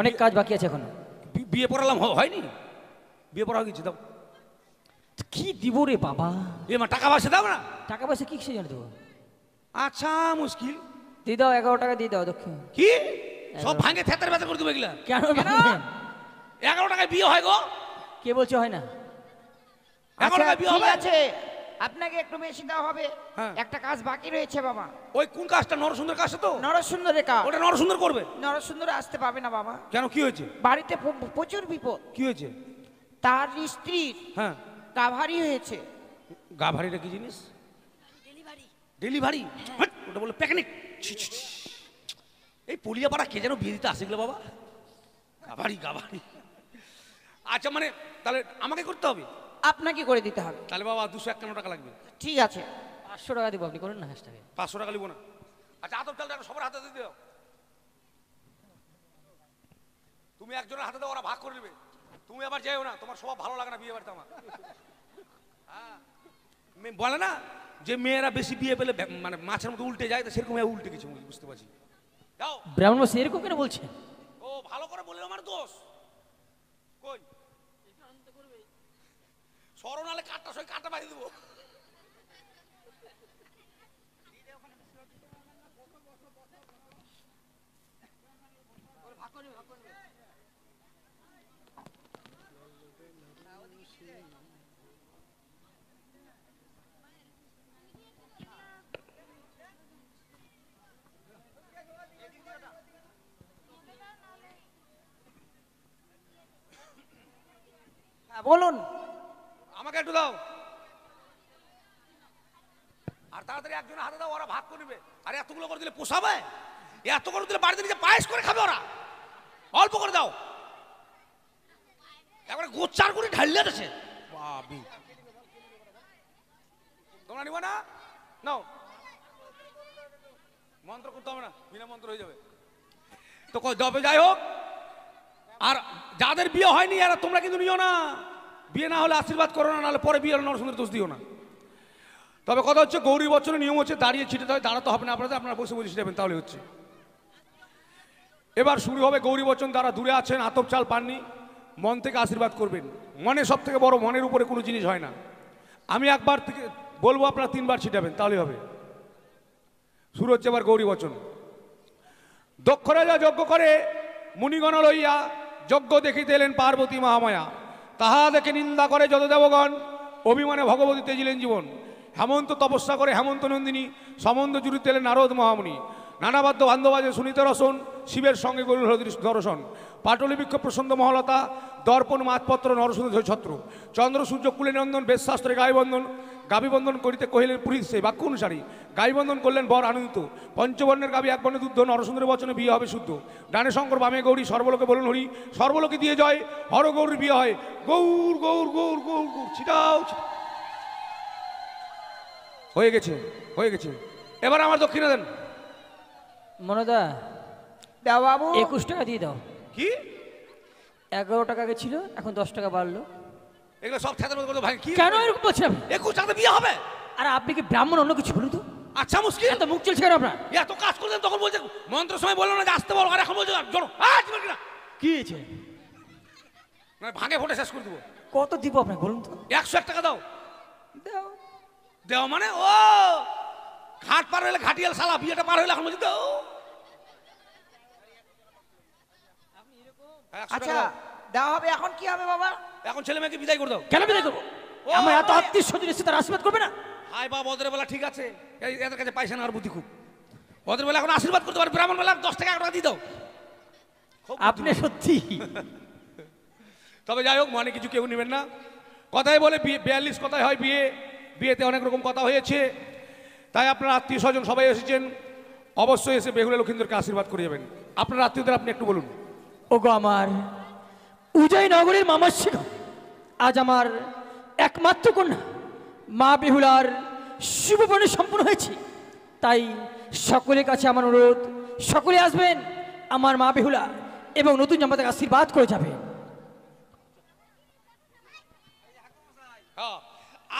অনেক কাজ বাকি আছে এখনো। বিয়ে পড়ালাম, হয়নি? বিয়ে পড়া হয়ে গেছে, দাও। কি দিব রে বাবা? টাকা পয়সা দাও না? টাকা পয়সা কি কিসে জানি দেবো? আচ্ছা, মুশকিল। দিয়ে দাও, 11 টাকা দিয়ে দাও দক্ষিণ। কি সব ভাঙে থেতার ব্যথা করে দেবো এগুলা? কেন ভাঙবেন? 11 টাকায় বিয়ে হয় গো? কে বলছে হয় না? 11 টাকায় বিয়ে ঠিক হবে? আছে, আপনাকে একটু বেশি দেওয়া হবে। হ্যাঁ। একটা কাজ বাকি রয়েছে বাবা। ওই কোন কাজটা? নরসুন্দর কাজটা তো? নরসুন্দরের কাজ। ওটা নরসুন্দর করবে? নরসুন্দর আসতে পাবে না বাবা। কেন, কি হয়েছে? বাড়িতে প্রচুর বিপদ। কি হয়েছে? তার স্ত্রীর হ্যাঁ, গাভারি হয়েছে। গা ভারিটা কি জিনিস? ডেলিভারি। ডেলিভারি? ওটা বলে প্যাকনিক। এই পলিয়াপাড়া কে যেন বিয়ে দিতে আসে গেল বাবা, গাভারি গাভারি। আচ্ছা, মানে তাহলে আমাকে করতে হবে? আপনাকে করে দিতে হবে। তাহলে বাবা 251 টাকা লাগবে। ঠিক আছে, 500 টাকা দিব, আপনি করেন না হ্যাশট্যাগে। 500 টাকা লিব না। আচ্ছা, আতপ চালটা সবার হাতে দিয়ে দাও। তুমি একজনের হাতে দাও, ওরা ভাগ করে নেবে। তুমি আবার যাইও না, তোমার সব ভালো লাগে না বিয়ে বাড়িতে আমার। হ্যাঁ, বলে না যে মেয়েরা বেশি বিয়ে পেলে মানে মাছের মতো উল্টে যায়, তো সেরকম উল্টে গেছে, বুঝতে পারছি। যাও। ব্রাহ্মণমশাই এরকম কেন বলছেন? ও ভালো করে বললে আমার দোষ কই সরনালে কাটটা সই কাটা বাড়ি দেবো। হ্যাঁ, বলুন। আমাকে একটু দাও আর তাড়াতাড়ি একজনের হাতে দাও, ওরা ভাগ করে নেবে। আর এতগুলো করে দিলে পোষাবে? এত করে দিলে বাড়িতে নিজে পায়েস করে খাবে ওরা। অল্প করে দাও, একবারে গোচার করে ঢালিয়ে দিচ্ছে। বাবু তোমরা নিবা না? নাও, মন্ত্র করতে হবে না, বিনা মন্ত্র হয়ে যাবে। তো তবে যাই হোক, আর যাদের বিয়ে হয়নি এরা তোমরা কিন্তু নিও না। বিয়ে না হলে আশীর্বাদ করো না, নাহলে পরে বিয়ে হলে নরসিংহের দোষ দিও না। তবে কথা হচ্ছে, গৌরী বচনের নিয়ম হচ্ছে দাঁড়িয়ে ছিটাতে হয়, দাঁড়াতে হবে না আপনাদের, আপনারা বসে বসে ছিটাবেন তাহলে হচ্ছে। এবার শুরু হবে গৌরী বচন। যারা দূরে আছেন, আতপ চাল পাননি, মন থেকে আশীর্বাদ করবেন। মনে সব থেকে বড়, মনের উপরে কোনো জিনিস হয় না। আমি একবার থেকে বলবো, আপনারা 3 বার ছিটাবেন তাহলে হবে। শুরু হচ্ছে এবার গৌরী বচন। দক্ষ রাজা যজ্ঞ করে মুনিগণ লইয়া, যজ্ঞ দেখিতে এলেন পার্বতী মহামায়া। তাহা দেখে নিন্দা করে যত দেবগণ, অভিমানে ভগবতী তেজিলেন জীবন। হেমন্ত তপস্যা করে হেমন্ত নন্দিনী, সম্বন্ধ জুড়িতে এলেন নারদ মহামুনি। নানাবাদ্য বান্ধবাজে শুনিতে রসন, শিবের সঙ্গে গরুর দর্শন। পাটলি বৃক্ষ প্রসন্ন মহলতা, দর্পণ মাতপত্র নরসুন্দর ছত্র। চন্দ্র সূর্য কুলে নন্দন, বেদশাস্ত্রে গায়বন্ধন। গাবিবন্ধন করিতে কহিলেন পুরীর সেই বাক্য অনুসারী। গাইবন্ধন করলেন বর আনন্দিত। পঞ্চবর্ণের গাবি এক বর্ণে দুধ, নরসুন্দরের বচনে বিয়ে হবে শুদ্ধ। ডানে শঙ্কর বামে গৌরী, সর্বলোকে বলুন হরি। সর্বলোকে দিয়ে জয়, হর গৌরীর বিয়ে হয়। গৌর গৌর গৌর গৌর গৌর, ছিটাও। হয়ে গেছে, হয়ে গেছে। এবার আমার দক্ষিণা দেন। মনোদা, দাও বাবু। 21 টাকা দিয়ে দাও। কি 11 টাকা আগে ছিল, এখন 10 টাকা বাড়লো। এগুলো সব খেতে করতে ভাই? কি কেন এরকম বলছেন? 21 টাকাতে বিয়ে হবে? আর আপনি কি ব্রাহ্মণ? অন্য কিছু বলুন তো। আচ্ছা মুশকিল, এত মুখ চলছে কেন আপনার? এত কাজ করলেন তখন বলছে মন্ত্র সময় বললো না যে আসতে বলো, আর এখন বলছে জড়ো। না কি হয়েছে? ভাঙে ফোটে শেষ করে দেবো। কত দিব আপনাকে বলুন তো? 101 টাকা দাও। দাও। দেও মানে ও ঘাট পার হইলে ঘাটিয়াল শালা, বিয়েটা পার হইলে এখন বলছি দাও। আচ্ছা দেওয়া হবে। এখন কি হবে বাবা? এখন ছেলে মেয়েকে বিদায় করে দাও। কেন বিদায় করবো? আমার এত আত্মীয় স্বজন এসে তার আশীর্বাদ করবে না? হাই বাবা, ওদের বেলা ঠিক আছে, এদের কাছে পয়সা নেওয়ার বুদ্ধি খুব। ওদের বেলা এখন আশীর্বাদ করতে পারে, ব্রাহ্মণ বেলা 10 টাকা 1 টাকা দিয়ে দাও। আপনি সত্যি। তবে যাই হোক, মনে কিছু কেউ নেবেন না। কথাই বলে 42 কথায় হয় বিয়ে। বিয়েতে অনেক রকম কথা হয়েছে, তাই আপনার আত্মীয় স্বজন সবাই এসেছেন, অবশ্যই এসে বেহুলা লক্ষ্মীদেরকে আশীর্বাদ করে যাবেন। আপনার আত্মীয়দের আপনি একটু বলুন। ওগো আমার উদয়নগরের মামাসিক, আজ আমার একমাত্র কন্যা মা বেহুলার শুভবর্ণে সম্পন্ন হয়েছে। তাই সকলের কাছে আমার অনুরোধ, সকলে আসবেন আমার মা বেহুলা এবং নতুন জামাতাকে আশীর্বাদ করে যাবে।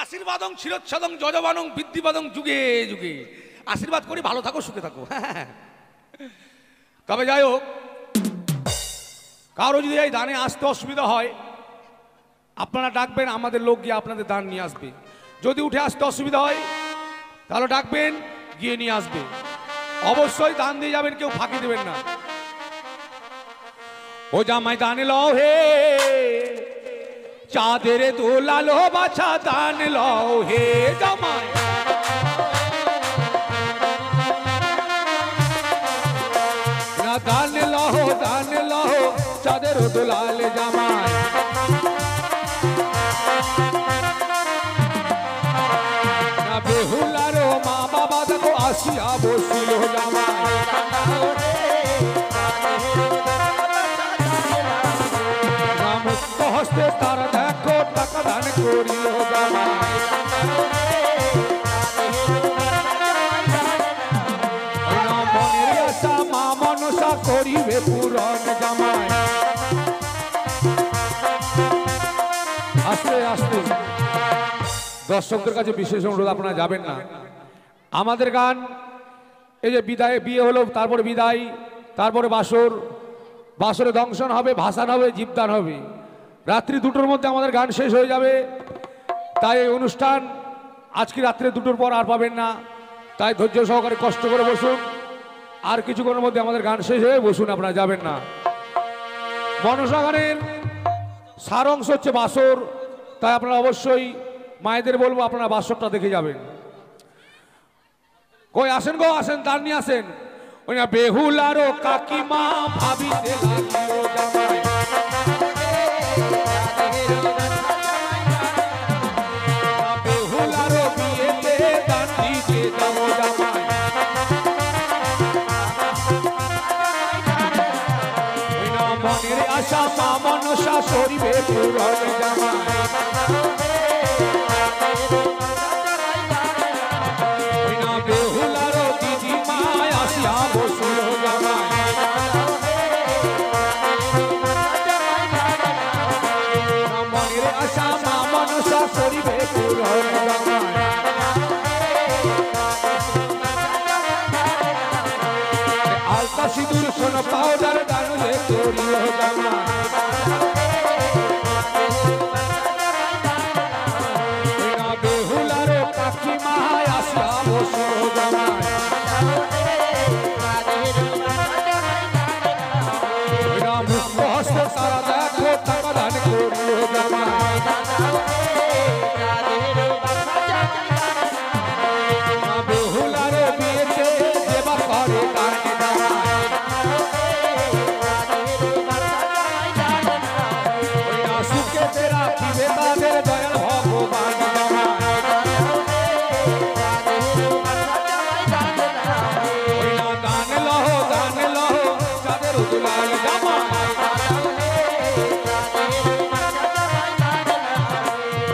আশীর্বাদং চিরচ্ছদং যজবানং বৃদ্ধিবাদং যুগে যুগে। আশীর্বাদ করি, ভালো থাকো, সুখে থাকো। তবে যাই হোক, কারো যদি এই দানে আসতে অসুবিধা হয়, আপনারা ডাকবেন, আমাদের লোক গিয়ে আপনাদের দান নিয়ে আসবে। যদি উঠে আসতে অসুবিধা হয় তাহলে ডাকবেন, গিয়ে নিয়ে আসবে। অবশ্যই দান দিয়ে যাবেন, কেউ ফাঁকি দেবেন না। ও জামাই দান লও হে, চাঁদের দোলালো বাছা দান লও হে জামাই। না দান লও, দান লও চাঁদের দোলালে জামাই। না বেহুলার মা বাবা দেখো আসিয়া বসিল জামাই। না মুক্ত হস্তে তার দেখো টাকা দান করিল জামাই। না মনের আশা মা মনসা করিবে পূরণ জামাই। আস্তে আস্তে দর্শকদের কাছে বিশেষ অনুরোধ, আপনারা যাবেন না। আমাদের গান এই যে বিদায়, বিয়ে হলো তারপরে বিদায়, তারপরে বাসরে দংশন হবে, ভাসান হবে, জীবদান হবে। রাত্রি 2টোর মধ্যে আমাদের গান শেষ হয়ে যাবে। তাই এই অনুষ্ঠান আজকে রাত্রে 2টোর পর আর পাবেন না। তাই ধৈর্য সহকারে কষ্ট করে বসুন, আর কিছুক্ষণের মধ্যে আমাদের গান শেষ হয়ে বসুন, আপনারা যাবেন না। মনসা গানের সার অংশ হচ্ছে বাসর, তাই আপনারা অবশ্যই মায়েদের বলবো আপনারা বাসরটা দেখে যাবেন। কই আসেন গো, আসেন, তার নিয়ে আসেন। ওই না বেহুলারও কাকিমা ভাবিতে লাগিল জামাই, বেহুলারও বিয়েতে দান দিতে যাবো জামাই। ওই না মনের আশা মা মনসা করিবে পূরণ জামাই। ওই না বেহুলারও দিদি মায় আসিয়া বসুল জামাই। মনের আশা মা মনসা করিবে পূরণ জামাই। আলতা সিঁদুর সোন পাউডার দানুলে করিল জামাই। ওই না বেহুলারও কাকিমা আসিয়া বসুল জামাই। ওই না মুক্ত হস্ত সারা দেখো টাকা দান করিল জামাই। না বেহুলারও বিয়েতে দেবা করে দান জামাই। ওই না সুখেতে রাখিবে তাদের দয়াল ভগবান জামাই। ওই না গান লহ চাঁদের দুলাল জামাই।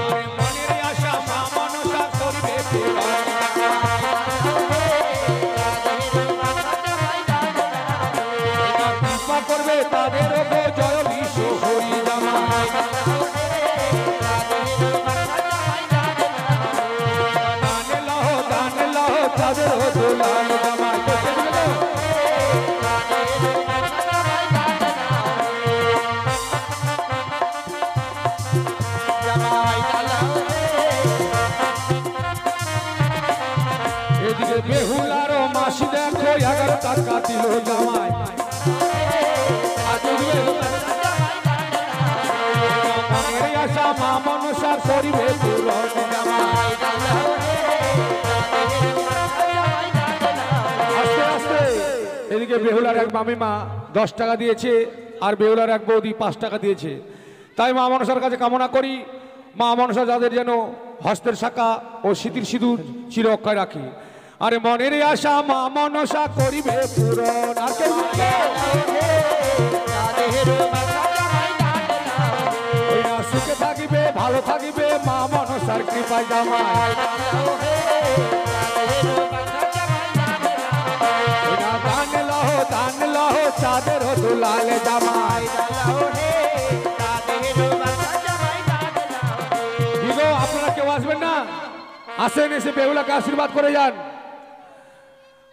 আরে মনের আশা মা মনসা করিবে পূরণ। কৃপা করবে তাদের ওপর জয় বিশ্ব হরি জামাই। দান লহ চাঁদের দুলাল জামাই। এদিকে বেহুলারও মাসি দেখো 11 টাকা দিল জামাই। মনের আশা মা মনসা করিবে পূরণ জামাই। আস্তে আস্তে এদিকে বেহুলার এক মামিমা 10 টাকা দিয়েছে, আর বেহুলার এক বৌদি 5 টাকা দিয়েছে। তাই মা মনসার কাছে কামনা করি, মা মনসা যাদের যেন হস্তের শাখা ও স্মৃতির সিঁদুর চির অক্ষয় রাখে। আরে মনের আশা মা মনসা করিবে পূরণ। আর কেউ বলবে? ওই না সুখে থাকিবে ভালো থাকিবে মা মনসার কৃপায় জামাই। ওই না দান লহ চাঁদের দুলাল জামাই। দিগো আপনারা কেউ আসবেন না? আসেন, এসে বেহুলাকে আশীর্বাদ করে যান।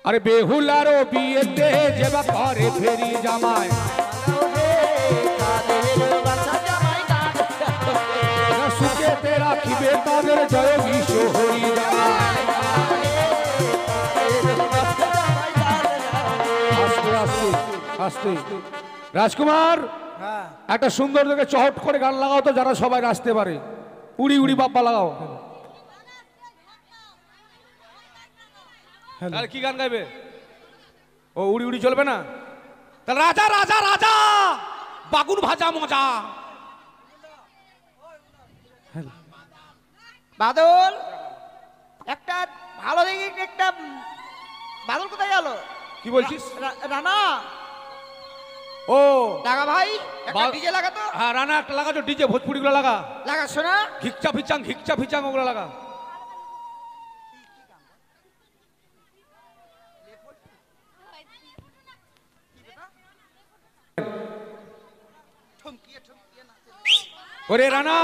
আরে বেহুলারও বিয়েতে যেবা করে ফেরি জামাই। সুখেতে রাখিবে তাদের জয় বিশ্ব হরি জামাই। আস্তে আস্তে আস্তে রাজকুমার, একটা সুন্দর দেখে চহট করে গান লাগাও তো, যারা সবাই নাচতে পারে। উড়ি উড়ি বাপ্পা লাগাও। তাহলে কি গান গাইবে? ও উড়ি উড়ি চলবে না? তাহলে রাজা রাজা রাজা বাগুন ভাজা মজা। বাদল, একটা ভালো দেখে একটা বাদল কোথায় গেল? কি বলছিস? রানা ও লাগা ভাই, একটা বা- ডিজে লাগা তো। হ্যাঁ, রানা একটা লাগা, ডিজে ভোজপুরি গুলো লাগা। লাগা শোনা। ঘিকচা ফিচাং ওগুলো লাগা। ওরে রানা,